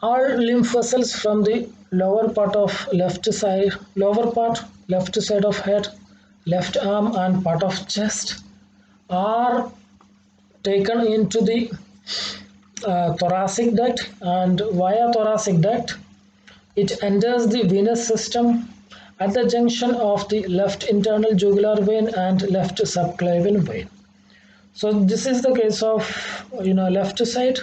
all lymph vessels from the lower part left side of head, left arm and part of chest are taken into the thoracic duct, and via thoracic duct it enters the venous system at the junction of the left internal jugular vein and left subclavian vein. So this is the case of left side.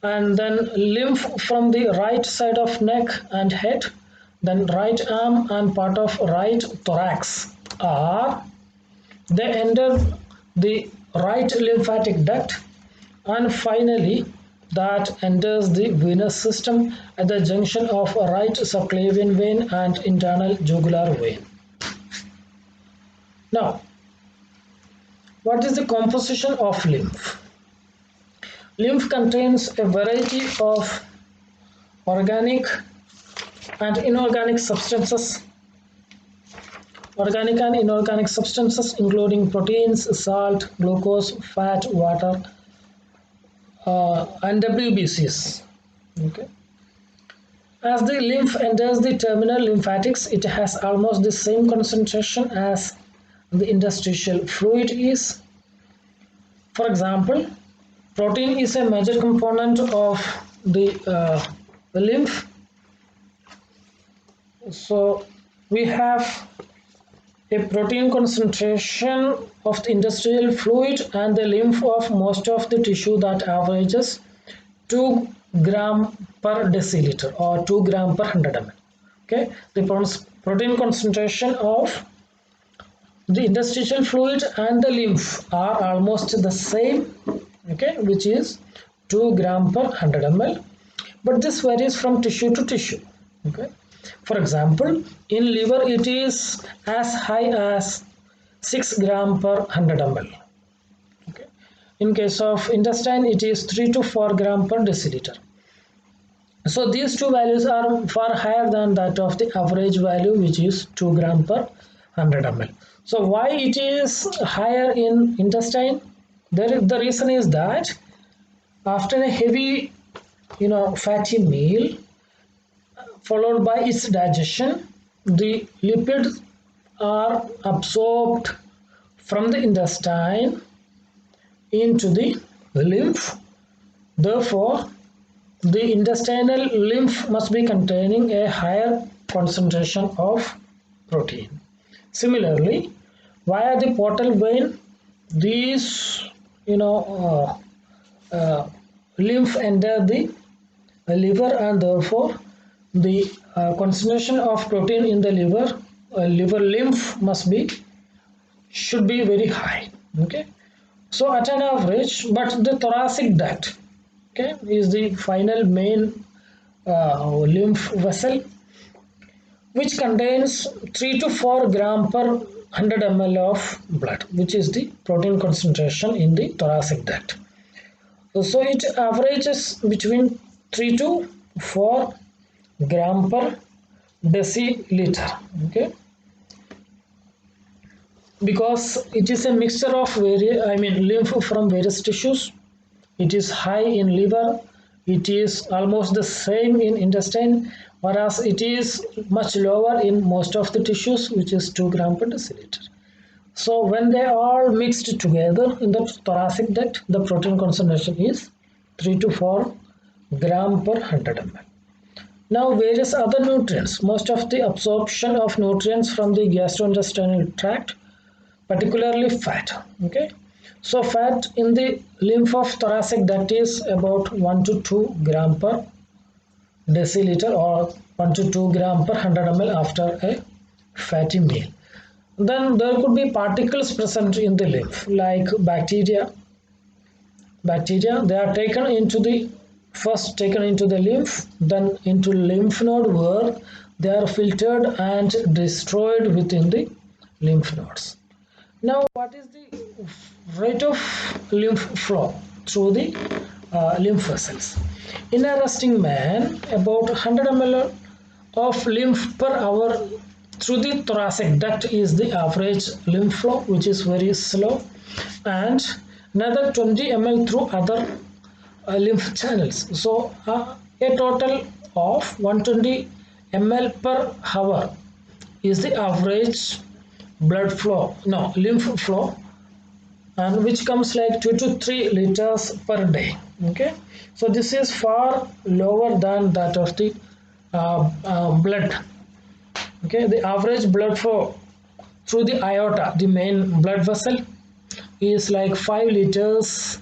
And then lymph from the right side of neck and head, then right arm and part of right thorax are they enter the right lymphatic duct, and finally that enters the venous system at the junction of right subclavian vein and internal jugular vein. Now, what is the composition of lymph? Lymph contains a variety of organic and inorganic substances, including proteins, salt, glucose, fat, water, and WBCs. Okay. As the lymph enters the terminal lymphatics, it has almost the same concentration as the interstitial fluid is. For example, protein is a major component of the lymph. So we have a protein concentration of the interstitial fluid and the lymph of most of the tissue that averages 2 gram per deciliter or 2 gram per 100 ml. Okay, the protein concentration of the interstitial fluid and the lymph are almost the same, okay, which is 2 gram per 100 ml, but this varies from tissue to tissue. Okay, for example, in liver it is as high as 6 gram per 100 ml. Okay, in case of intestine it is 3 to 4 gram per deciliter. So these two values are far higher than that of the average value, which is 2 gram per 100 ml. So why it is higher in intestine? The reason is that after a heavy fatty meal followed by its digestion, the lipids are absorbed from the intestine into the lymph. Therefore, the intestinal lymph must be containing a higher concentration of protein. Similarly, via the portal vein, these lymph enter the liver, and therefore the concentration of protein in the liver lymph should be very high. Okay, so at an average, but the thoracic duct, okay, is the final main lymph vessel, which contains 3 to 4 gram per 100 ml of blood, which is the protein concentration in the thoracic duct. So it averages between 3 to 4 gram per deciliter. Okay, because it is a mixture of lymph from various tissues. It is high in liver, it is almost the same in intestine, whereas it is much lower in most of the tissues, which is 2 gram per deciliter. So when they are mixed together in the thoracic duct, the protein concentration is 3 to 4 gram per 100 ml. Now various other nutrients, most of the absorption of nutrients from the gastrointestinal tract, particularly fat. Okay, so fat in the lymph of thoracic duct is about 1 to 2 gram per deciliter or 1 to 2 gram per 100 ml after a fatty meal. Then there could be particles present in the lymph, like bacteria. They are taken into the lymph, then into lymph node, where they are filtered and destroyed within the lymph nodes. Now, what is the rate of lymph flow through the lymph vessels? In a resting man, about 100 ml of lymph per hour through the thoracic duct is the average lymph flow, which is very slow, and another 20 ml through other lymph channels. So A total of 120 ml per hour is the average blood flow, no, lymph flow, and which comes like 2 to 3 liters per day. Okay, so this is far lower than that of the blood. Okay, the average blood flow through the aorta, the main blood vessel, is like 5 liters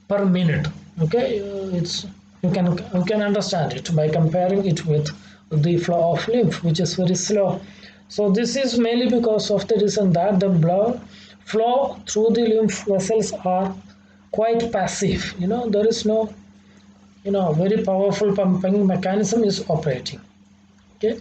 per minute. Okay, it's you can understand it by comparing it with the flow of lymph, which is very slow. So this is mainly because of the reason that the blood flow through the lymph vessels are quite passive. There is no very powerful pumping mechanism is operating. Okay,